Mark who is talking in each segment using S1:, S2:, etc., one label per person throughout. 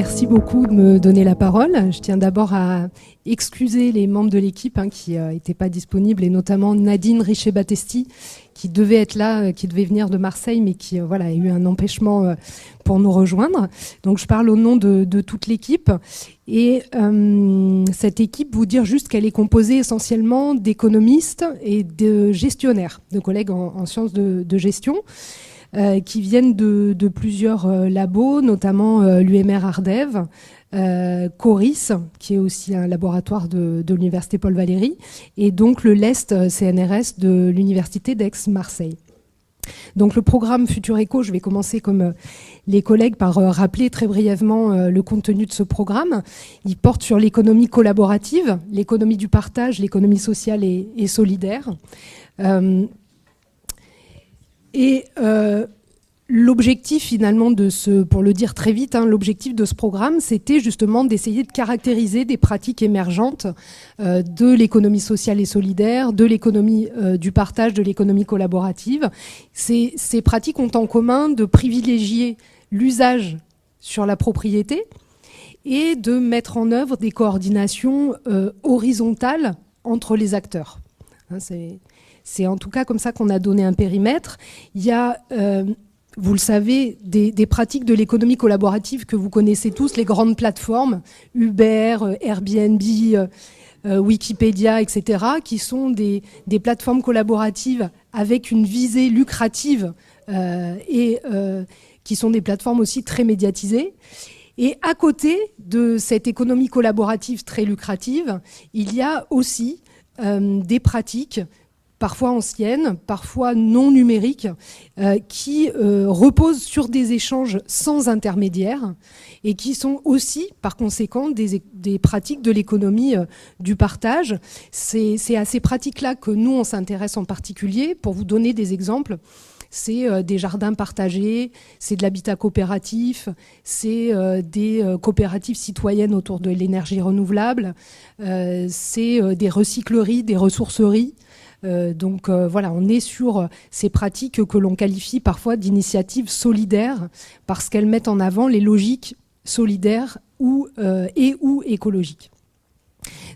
S1: Merci beaucoup de me donner la parole. Je tiens d'abord à excuser les membres de l'équipe qui n'étaient pas disponibles, et notamment Nadine Richer-Battesti, qui devait être là, qui devait venir de Marseille, mais qui a eu un empêchement pour nous rejoindre. Donc je parle au nom de toute l'équipe. Et cette équipe, vous dire juste qu'elle est composée essentiellement d'économistes et de gestionnaires, de collègues en sciences de gestion, qui viennent de plusieurs labos, notamment l'UMR Ardève, Coris, qui est aussi un laboratoire de l'Université Paul Valéry, et donc le LEST CNRS de l'Université d'Aix-Marseille. Donc le programme Futur Éco, je vais commencer comme les collègues par rappeler très brièvement le contenu de ce programme. Il porte sur l'économie collaborative, l'économie du partage, l'économie sociale et solidaire. L'objectif finalement pour le dire très vite, l'objectif de ce programme, c'était justement d'essayer de caractériser des pratiques émergentes de l'économie sociale et solidaire, de l'économie du partage, de l'économie collaborative. Ces pratiques ont en commun de privilégier l'usage sur la propriété et de mettre en œuvre des coordinations horizontales entre les acteurs. C'est en tout cas comme ça qu'on a donné un périmètre. Il y a, vous le savez, des pratiques de l'économie collaborative que vous connaissez tous, les grandes plateformes, Uber, Airbnb, Wikipédia, etc., qui sont des plateformes collaboratives avec une visée lucrative et qui sont des plateformes aussi très médiatisées. Et à côté de cette économie collaborative très lucrative, il y a aussi des pratiques parfois anciennes, parfois non numériques, qui reposent sur des échanges sans intermédiaire et qui sont aussi, par conséquent, des pratiques de l'économie du partage. C'est à ces pratiques-là que nous, on s'intéresse en particulier. Pour vous donner des exemples, c'est des jardins partagés, c'est de l'habitat coopératif, c'est des coopératives citoyennes autour de l'énergie renouvelable, c'est des recycleries, des ressourceries. Donc voilà, on est sur ces pratiques que l'on qualifie parfois d'initiatives solidaires parce qu'elles mettent en avant les logiques solidaires ou écologiques.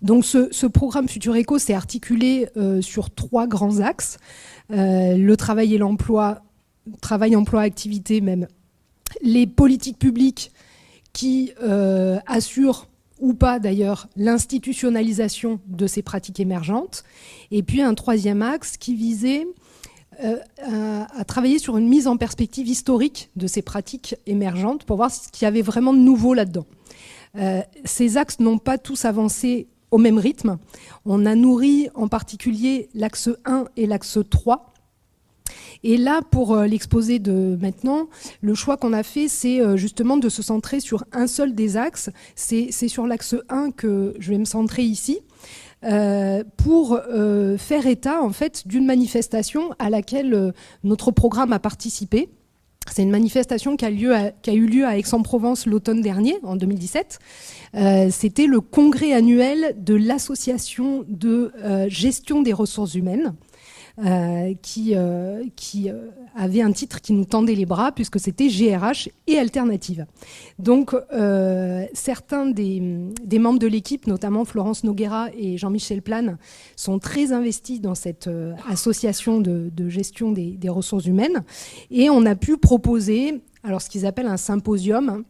S1: Donc ce programme Futur Éco s'est articulé sur 3 grands axes. Le travail et l'emploi, travail, emploi, activité même, les politiques publiques qui assurent ou pas d'ailleurs l'institutionnalisation de ces pratiques émergentes, et puis un 3e axe qui visait à travailler sur une mise en perspective historique de ces pratiques émergentes pour voir ce qu'il y avait vraiment de nouveau là-dedans. Ces axes n'ont pas tous avancé au même rythme. On a nourri en particulier l'axe 1 et l'axe 3. Et là, pour l'exposé de maintenant, le choix qu'on a fait, c'est justement de se centrer sur un seul des axes. C'est sur l'axe 1 que je vais me centrer ici, pour faire état en fait d'une manifestation à laquelle notre programme a participé. C'est une manifestation qui a eu lieu à Aix-en-Provence l'automne dernier, en 2017. C'était le congrès annuel de l'association de gestion des ressources humaines, qui avait un titre qui nous tendait les bras puisque c'était GRH et Alternative. Donc certains des membres de l'équipe, notamment Florence Noguera et Jean-Michel Plane, sont très investis dans cette association de gestion des ressources humaines, et on a pu proposer alors ce qu'ils appellent un symposium.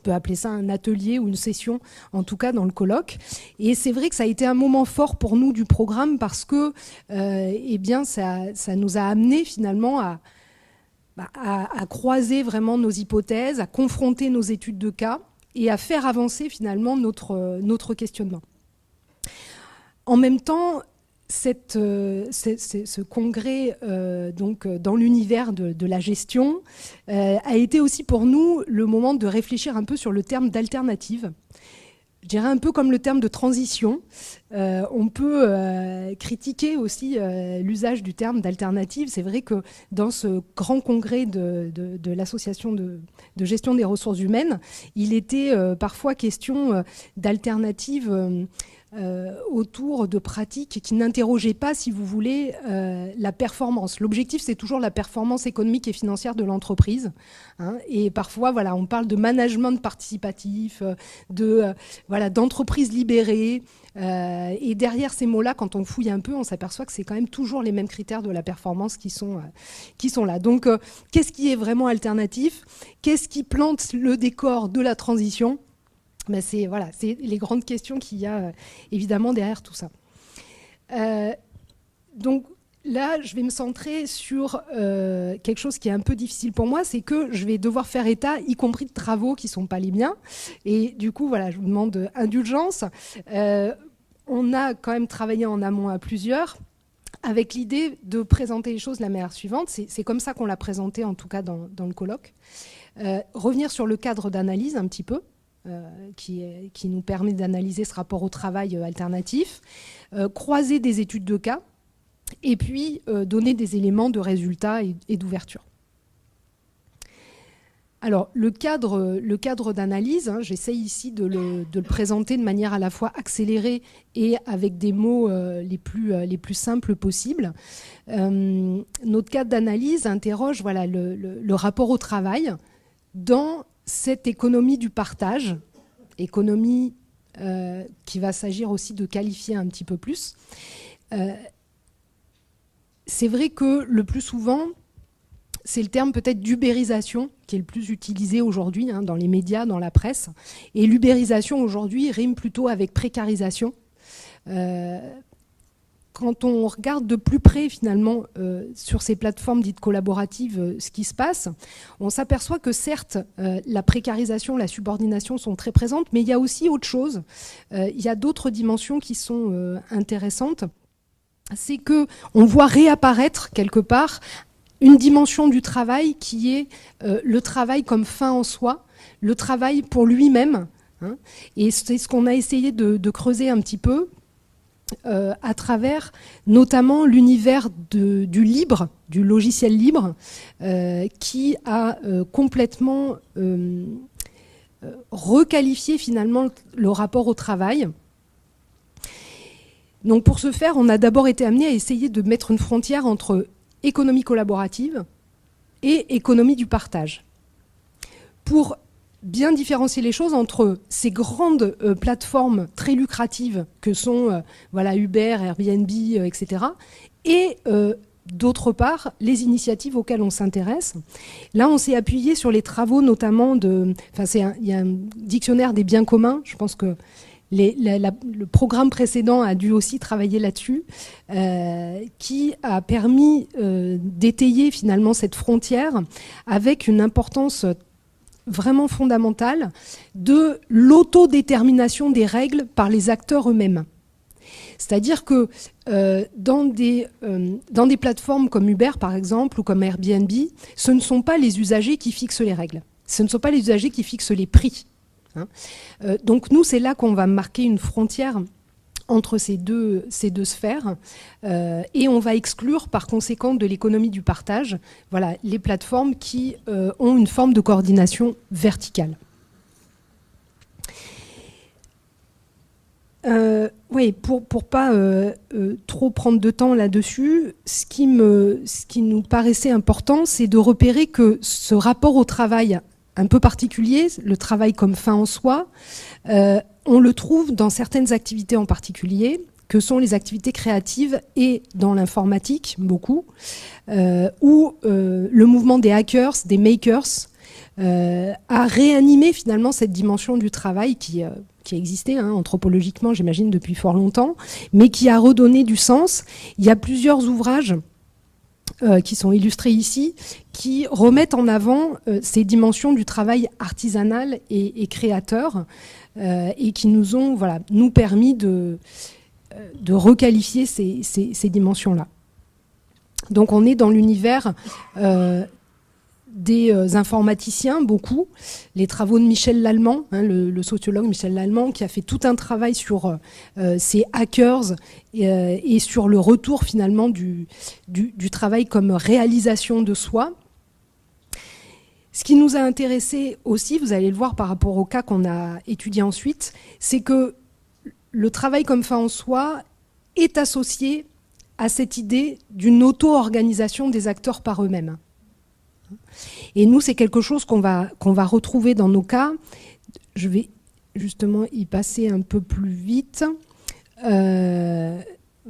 S1: On peut appeler ça un atelier ou une session, en tout cas dans le colloque. Et c'est vrai que ça a été un moment fort pour nous du programme parce que ça nous a amené finalement à croiser vraiment nos hypothèses, à confronter nos études de cas et à faire avancer finalement notre questionnement. En même temps, ce congrès donc, dans l'univers de la gestion a été aussi pour nous le moment de réfléchir un peu sur le terme d'alternative. Je dirais un peu comme le terme de transition. On peut critiquer aussi l'usage du terme d'alternative. C'est vrai que dans ce grand congrès de l'association de gestion des ressources humaines, il était parfois question d'alternatives autour de pratiques qui n'interrogeaient pas, si vous voulez, la performance. L'objectif, c'est toujours la performance économique et financière de l'entreprise. Hein, et parfois, voilà, on parle de management participatif, d'entreprise libérée. Et derrière ces mots-là, quand on fouille un peu, on s'aperçoit que c'est quand même toujours les mêmes critères de la performance qui sont là. Donc, qu'est-ce qui est vraiment alternatif? Qu'est-ce qui plante le décor de la transition? Ben c'est les grandes questions qu'il y a évidemment derrière tout ça. Donc là, je vais me centrer sur quelque chose qui est un peu difficile pour moi, c'est que je vais devoir faire état, y compris de travaux qui ne sont pas les miens. Et du coup, voilà, je vous demande indulgence. On a quand même travaillé en amont à plusieurs, avec l'idée de présenter les choses de la manière suivante. C'est comme ça qu'on l'a présenté, en tout cas dans le colloque. Revenir sur le cadre d'analyse un petit peu, qui nous permet d'analyser ce rapport au travail alternatif, croiser des études de cas, et puis donner des éléments de résultats et d'ouverture. Alors, le cadre d'analyse, hein, j'essaie ici de le présenter de manière à la fois accélérée et avec des mots les plus simples possibles. Notre cadre d'analyse interroge voilà, le rapport au travail dans cette économie du partage, économie qui va s'agir aussi de qualifier un petit peu plus. C'est vrai que le plus souvent, c'est le terme peut-être d'ubérisation qui est le plus utilisé aujourd'hui hein, dans les médias, dans la presse. Et l'ubérisation aujourd'hui rime plutôt avec précarisation. Quand on regarde de plus près finalement sur ces plateformes dites collaboratives ce qui se passe, on s'aperçoit que certes la précarisation, la subordination sont très présentes, mais il y a aussi autre chose. Il y a d'autres dimensions qui sont intéressantes. C'est qu'on voit réapparaître quelque part une dimension du travail qui est le travail comme fin en soi, le travail pour lui-même. Hein, et c'est ce qu'on a essayé de creuser un petit peu à travers notamment l'univers du libre, du logiciel libre, qui a complètement requalifié finalement le rapport au travail. Donc pour ce faire, on a d'abord été amené à essayer de mettre une frontière entre économie collaborative et économie du partage. Pour bien différencier les choses entre ces grandes plateformes très lucratives que sont voilà, Uber, Airbnb, etc. et d'autre part, les initiatives auxquelles on s'intéresse. Là, on s'est appuyé sur les travaux notamment il y a un dictionnaire des biens communs, je pense que le programme précédent a dû aussi travailler là-dessus, qui a permis d'étayer finalement cette frontière avec une importance vraiment fondamentale de l'autodétermination des règles par les acteurs eux-mêmes. C'est-à-dire que dans des plateformes comme Uber par exemple ou comme Airbnb, ce ne sont pas les usagers qui fixent les règles, ce ne sont pas les usagers qui fixent les prix. Hein. Donc nous, c'est là qu'on va marquer une frontière entre ces deux sphères et on va exclure par conséquent de l'économie du partage voilà, les plateformes qui ont une forme de coordination verticale. Oui, pour pas trop prendre de temps là-dessus, ce qui nous paraissait important, c'est de repérer que ce rapport au travail un peu particulier, le travail comme fin en soi, on le trouve dans certaines activités en particulier, que sont les activités créatives et dans l'informatique, beaucoup, où le mouvement des hackers, des makers, a réanimé finalement cette dimension du travail qui existait hein, anthropologiquement, j'imagine, depuis fort longtemps, mais qui a redonné du sens. Il y a plusieurs ouvrages qui sont illustrés ici, qui remettent en avant ces dimensions du travail artisanal et créateur, et qui nous ont nous permis de requalifier ces dimensions-là. Donc on est dans l'univers des informaticiens, beaucoup. Les travaux de Michel Lallemand, hein, le sociologue Michel Lallemand, qui a fait tout un travail sur ces hackers et sur le retour finalement du travail comme réalisation de soi. Ce qui nous a intéressé aussi, vous allez le voir par rapport au cas qu'on a étudié ensuite, c'est que le travail comme fin en soi est associé à cette idée d'une auto-organisation des acteurs par eux-mêmes. Et nous, c'est quelque chose qu'on va retrouver dans nos cas. Je vais justement y passer un peu plus vite.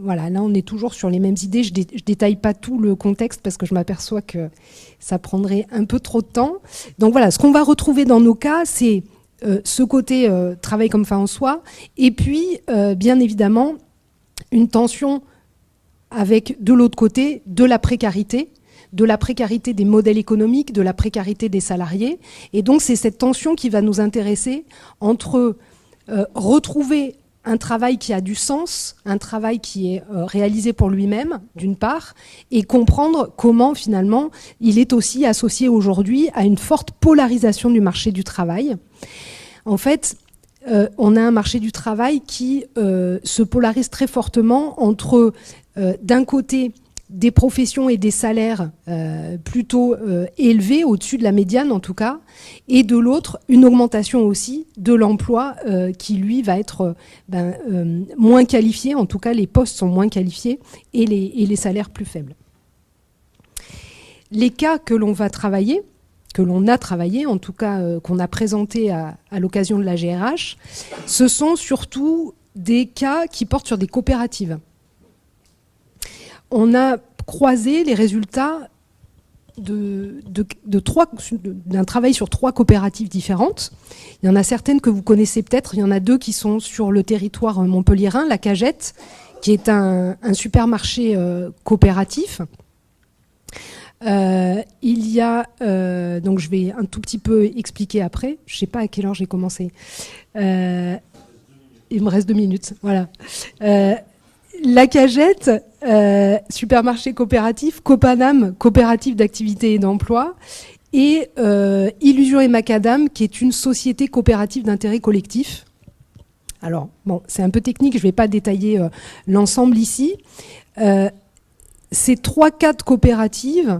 S1: Voilà, là on est toujours sur les mêmes idées. Je détaille pas tout le contexte parce que je m'aperçois que ça prendrait un peu trop de temps. Donc voilà, ce qu'on va retrouver dans nos cas, c'est ce côté travail comme fin en soi, et puis bien évidemment une tension avec de l'autre côté de la précarité des modèles économiques, de la précarité des salariés. Et donc c'est cette tension qui va nous intéresser entre retrouver un travail qui a du sens, un travail qui est réalisé pour lui-même, d'une part, et comprendre comment, finalement, il est aussi associé aujourd'hui à une forte polarisation du marché du travail. En fait, on a un marché du travail qui se polarise très fortement entre, d'un côté, des professions et des salaires plutôt élevés, au-dessus de la médiane en tout cas, et de l'autre, une augmentation aussi de l'emploi qui, lui, va être moins qualifié, en tout cas les postes sont moins qualifiés et les salaires plus faibles. Les cas que l'on va travailler, que l'on a travaillé, en tout cas qu'on a présenté à l'occasion de la GRH, ce sont surtout des cas qui portent sur des coopératives. On a croisé les résultats d'un travail sur 3 coopératives différentes. Il y en a certaines que vous connaissez peut-être. Il y en a 2 qui sont sur le territoire montpelliérain, la Cagette, qui est un supermarché coopératif. Il y a, donc je vais un tout petit peu expliquer après. Je ne sais pas à quelle heure j'ai commencé. Il me reste 2 minutes. Voilà. La Cagette, supermarché coopératif, Copanam, coopérative d'activité et d'emploi, et Illusion et Macadam, qui est une société coopérative d'intérêt collectif. Alors, bon, c'est un peu technique, je ne vais pas détailler l'ensemble ici. Ces 3-4 coopératives,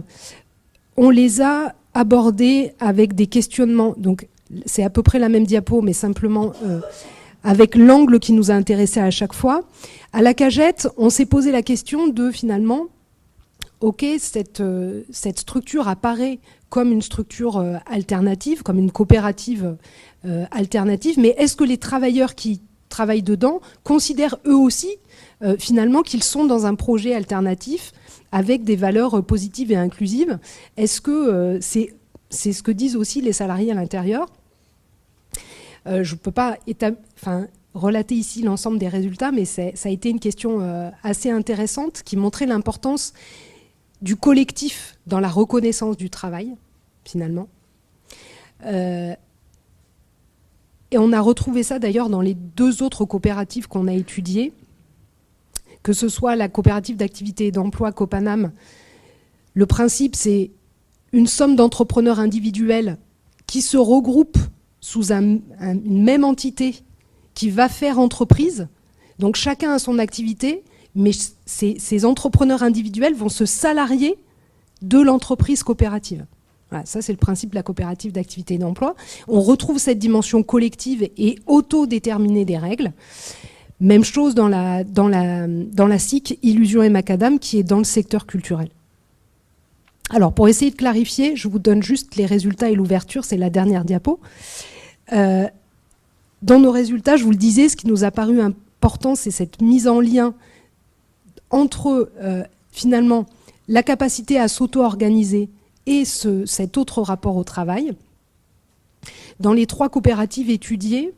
S1: on les a abordées avec des questionnements. Donc, c'est à peu près la même diapo, mais simplement avec l'angle qui nous a intéressés à chaque fois. À la Cagette, on s'est posé la question de, finalement, ok, cette structure apparaît comme une structure alternative, comme une coopérative alternative, mais est-ce que les travailleurs qui travaillent dedans considèrent eux aussi, finalement, qu'ils sont dans un projet alternatif avec des valeurs positives et inclusives? Est-ce que c'est ce que disent aussi les salariés à l'intérieur? Je ne peux pas relater ici l'ensemble des résultats, mais ça a été une question assez intéressante qui montrait l'importance du collectif dans la reconnaissance du travail, finalement. Et on a retrouvé ça d'ailleurs dans les 2 autres coopératives qu'on a étudiées, que ce soit la coopérative d'activité et d'emploi Copanam. Le principe, c'est une somme d'entrepreneurs individuels qui se regroupent sous une même entité qui va faire entreprise. Donc chacun a son activité, mais ces entrepreneurs individuels vont se salarier de l'entreprise coopérative. Voilà, ça c'est le principe de la coopérative d'activité et d'emploi. On retrouve cette dimension collective et autodéterminée des règles. Même chose dans la SIC Illusion et Macadam, qui est dans le secteur culturel. Alors, pour essayer de clarifier, je vous donne juste les résultats et l'ouverture, c'est la dernière diapo. Dans nos résultats, je vous le disais, ce qui nous a paru important, c'est cette mise en lien entre, finalement, la capacité à s'auto-organiser et cet autre rapport au travail. Dans les 3 coopératives étudiées,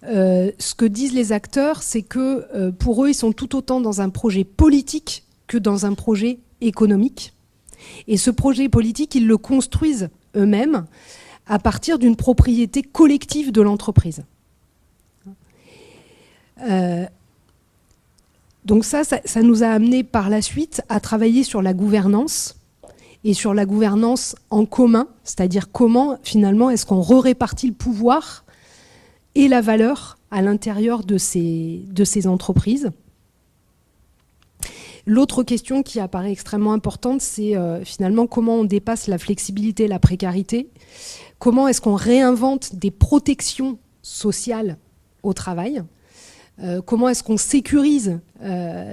S1: ce que disent les acteurs, c'est que pour eux, ils sont tout autant dans un projet politique que dans un projet économique. Et ce projet politique, ils le construisent eux-mêmes à partir d'une propriété collective de l'entreprise. Donc ça nous a amené par la suite à travailler sur la gouvernance et sur la gouvernance en commun, c'est-à-dire comment finalement est-ce qu'on répartit le pouvoir et la valeur à l'intérieur de ces entreprises. L'autre question qui apparaît extrêmement importante, c'est finalement comment on dépasse la flexibilité et la précarité. Comment est-ce qu'on réinvente des protections sociales au travail, comment est-ce qu'on sécurise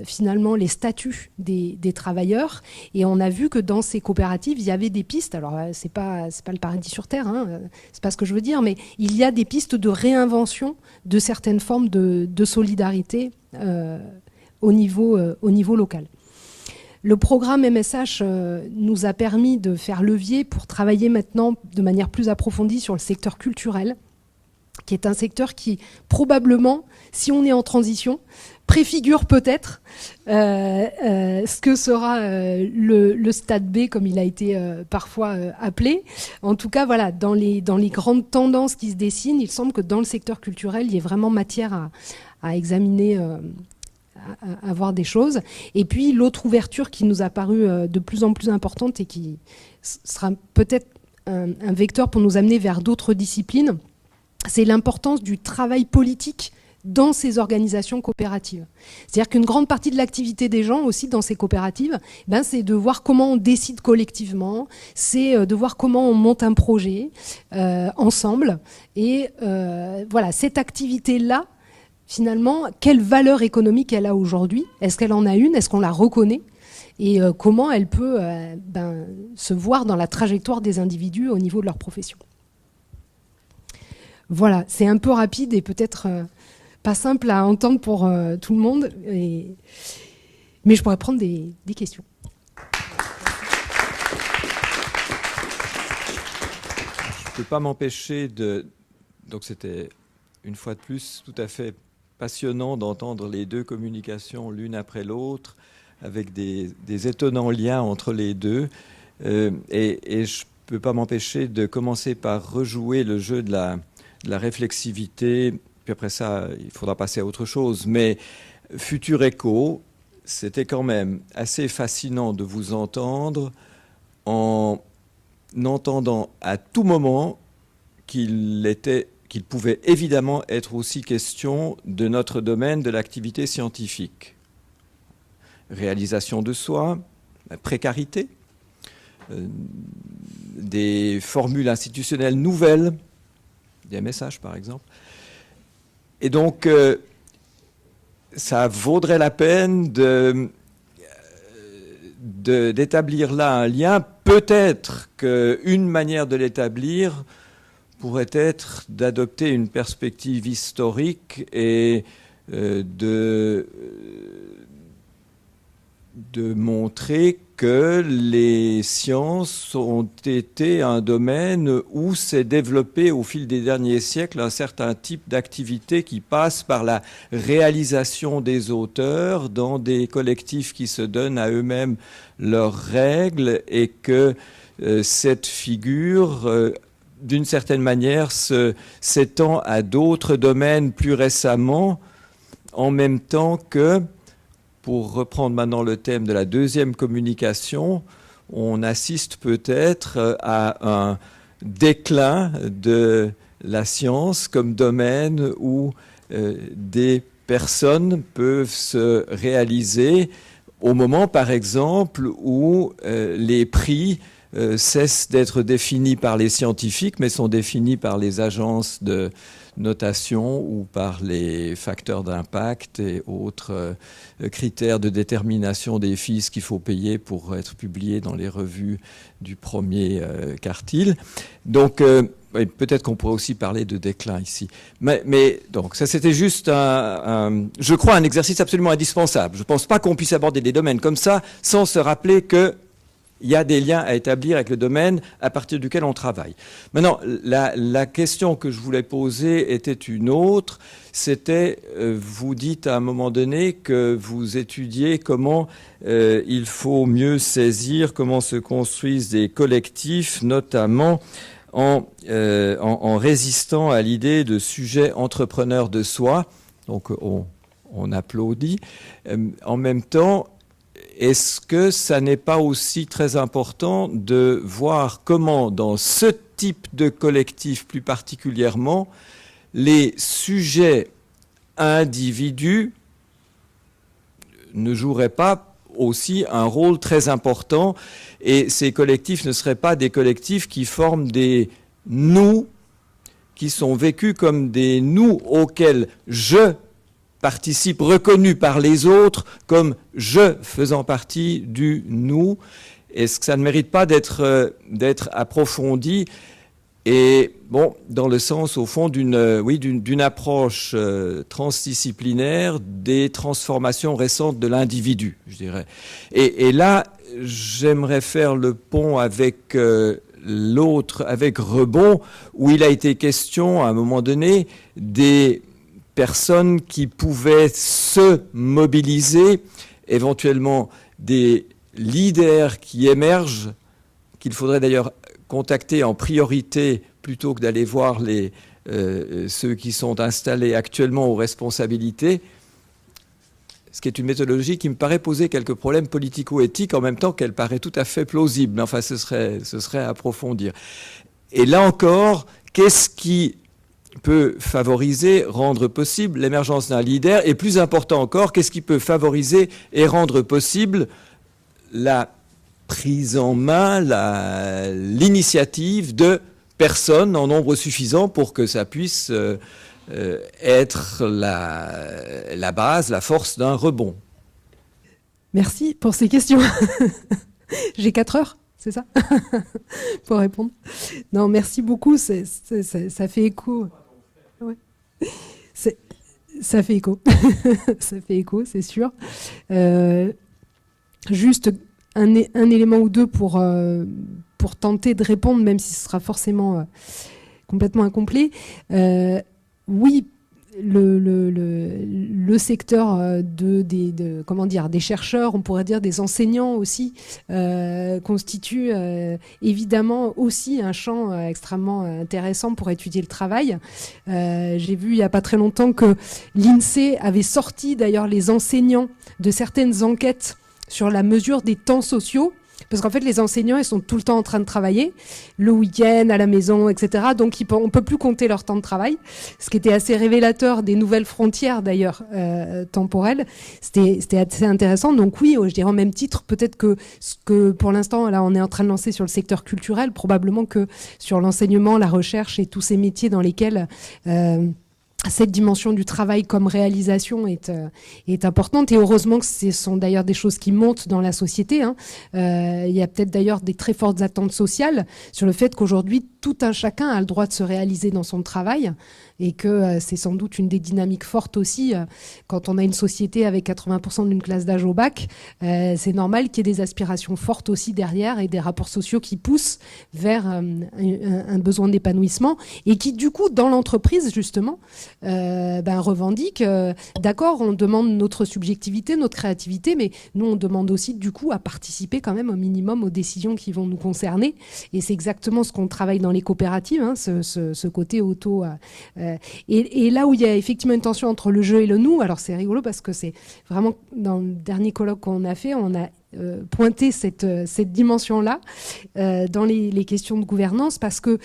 S1: finalement les statuts des travailleurs. Et on a vu que dans ces coopératives, il y avait des pistes. Alors, c'est pas le paradis sur Terre, hein, c'est pas ce que je veux dire, mais il y a des pistes de réinvention de certaines formes de solidarité au niveau local. Le programme MSH nous a permis de faire levier pour travailler maintenant de manière plus approfondie sur le secteur culturel, qui est un secteur qui, probablement, si on est en transition, préfigure peut-être ce que sera le stade B, comme il a été parfois appelé. En tout cas, voilà, dans les grandes tendances qui se dessinent, il semble que dans le secteur culturel, il y ait vraiment matière à examiner, à voir des choses. Et puis, l'autre ouverture qui nous a paru de plus en plus importante et qui sera peut-être un vecteur pour nous amener vers d'autres disciplines, c'est l'importance du travail politique dans ces organisations coopératives. C'est-à-dire qu'une grande partie de l'activité des gens aussi dans ces coopératives, c'est de voir comment on décide collectivement, c'est de voir comment on monte un projet ensemble. Et voilà, cette activité-là, finalement, quelle valeur économique elle a aujourd'hui? Est-ce qu'elle en a une? Est-ce qu'on la reconnaît? Et comment elle peut se voir dans la trajectoire des individus au niveau de leur profession? Voilà, c'est un peu rapide et peut-être pas simple à entendre pour tout le monde, mais je pourrais prendre des questions.
S2: Je ne peux pas m'empêcher de... Donc c'était une fois de plus tout à fait passionnant d'entendre les deux communications l'une après l'autre, avec des étonnants liens entre les deux. Et je ne peux pas m'empêcher de commencer par rejouer le jeu de la réflexivité, puis après ça, il faudra passer à autre chose. Mais Futur Écho, c'était quand même assez fascinant de vous entendre en entendant à tout moment qu'il pouvait évidemment être aussi question de notre domaine de l'activité scientifique. Réalisation de soi, précarité, des formules institutionnelles nouvelles, des messages par exemple. Et donc, ça vaudrait la peine d'établir là un lien. Peut-être qu'une manière de l'établir pourrait être d'adopter une perspective historique et de montrer que les sciences ont été un domaine où s'est développé au fil des derniers siècles un certain type d'activité qui passe par la réalisation des auteurs dans des collectifs qui se donnent à eux-mêmes leurs règles et que cette figure, d'une certaine manière, s'étend à d'autres domaines plus récemment, en même temps que, pour reprendre maintenant le thème de la deuxième communication, on assiste peut-être à un déclin de la science comme domaine où des personnes peuvent se réaliser au moment, par exemple, où les prix cessent d'être définis par les scientifiques, mais sont définis par les agences de notation ou par les facteurs d'impact et autres critères de détermination des fees qu'il faut payer pour être publié dans les revues du premier quartile. Donc, peut-être qu'on pourrait aussi parler de déclin ici. Mais donc, ça c'était juste je crois, un exercice absolument indispensable. Je ne pense pas qu'on puisse aborder des domaines comme ça sans se rappeler que il y a des liens à établir avec le domaine à partir duquel on travaille. Maintenant, la question que je voulais poser était une autre. C'était, vous dites à un moment donné que vous étudiez comment il faut mieux saisir, comment se construisent des collectifs, notamment en résistant à l'idée de sujet entrepreneur de soi. Donc, on applaudit. En même temps, est-ce que ça n'est pas aussi très important de voir comment, dans ce type de collectif plus particulièrement, les sujets individus ne joueraient pas aussi un rôle très important et ces collectifs ne seraient pas des collectifs qui forment des nous, qui sont vécus comme des nous auxquels je participe, reconnu par les autres comme je faisant partie du nous. Est-ce que ça ne mérite pas d'être approfondi et bon, dans le sens au fond d'une approche transdisciplinaire des transformations récentes de l'individu, je dirais. Et là, j'aimerais faire le pont avec avec Rebond, où il a été question à un moment donné des personnes qui pouvaient se mobiliser, éventuellement des leaders qui émergent, qu'il faudrait d'ailleurs contacter en priorité plutôt que d'aller voir ceux qui sont installés actuellement aux responsabilités, ce qui est une méthodologie qui me paraît poser quelques problèmes politico-éthiques en même temps qu'elle paraît tout à fait plausible. Mais enfin, ce serait à approfondir. Et là encore, qu'est-ce qui peut favoriser, rendre possible l'émergence d'un leader? Et plus important encore, qu'est-ce qui peut favoriser et rendre possible la prise en main, l'initiative de personnes en nombre suffisant pour que ça puisse être la base, la force d'un rebond.
S1: Merci pour ces questions. J'ai 4 heures, c'est ça pour répondre. Non, merci beaucoup, ça fait écho. Ouais. Ça fait écho. Ça fait écho, c'est sûr. Juste un élément ou deux pour tenter de répondre, même si ce sera forcément complètement incomplet. Oui, le secteur des chercheurs, on pourrait dire des enseignants aussi, constitue évidemment aussi un champ extrêmement intéressant pour étudier le travail. J'ai vu il n'y a pas très longtemps que l'INSEE avait sorti d'ailleurs les enseignants de certaines enquêtes sur la mesure des temps sociaux, parce qu'en fait les enseignants ils sont tout le temps en train de travailler, le week-end, à la maison, etc. Donc on peut plus compter leur temps de travail, ce qui était assez révélateur des nouvelles frontières d'ailleurs temporelles. C'était assez intéressant. Donc oui, je dirais en même titre, peut-être que ce que pour l'instant là on est en train de lancer sur le secteur culturel, probablement que sur l'enseignement, la recherche et tous ces métiers dans lesquels cette dimension du travail comme réalisation est importante, et heureusement que ce sont d'ailleurs des choses qui montent dans la société. Il y a peut-être d'ailleurs des très fortes attentes sociales sur le fait qu'aujourd'hui tout un chacun a le droit de se réaliser dans son travail, et que c'est sans doute une des dynamiques fortes aussi. Quand on a une société avec 80% d'une classe d'âge au bac, c'est normal qu'il y ait des aspirations fortes aussi derrière et des rapports sociaux qui poussent vers un besoin d'épanouissement, et qui du coup dans l'entreprise justement revendiquent, d'accord, on demande notre subjectivité, notre créativité, mais nous on demande aussi du coup à participer quand même au minimum aux décisions qui vont nous concerner, et c'est exactement ce qu'on travaille dans les coopératives, ce côté auto... Et là où il y a effectivement une tension entre le je et le nous, alors c'est rigolo parce que c'est vraiment dans le dernier colloque qu'on a fait, on a pointé cette dimension-là dans les questions de gouvernance, parce que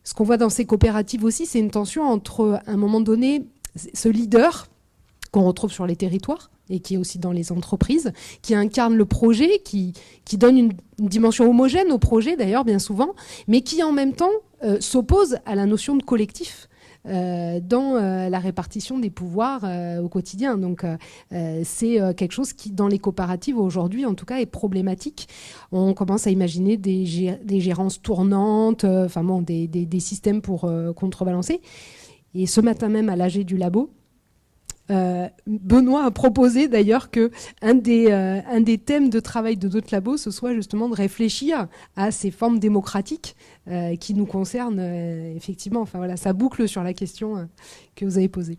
S1: ce qu'on voit dans ces coopératives aussi, c'est une tension entre, à un moment donné, ce leader qu'on retrouve sur les territoires et qui est aussi dans les entreprises, qui incarne le projet, qui donne une dimension homogène au projet d'ailleurs bien souvent, mais qui en même temps s'oppose à la notion de collectif dans la répartition des pouvoirs au quotidien. Donc c'est quelque chose qui, dans les coopératives aujourd'hui, en tout cas, est problématique. On commence à imaginer des gérances tournantes, des systèmes pour contrebalancer. Et ce matin même, à l'AG du Labo, Benoît a proposé d'ailleurs que un des thèmes de travail de d'autres labos, ce soit justement de réfléchir à ces formes démocratiques qui nous concernent effectivement. Enfin voilà, ça boucle sur la question que vous avez posée.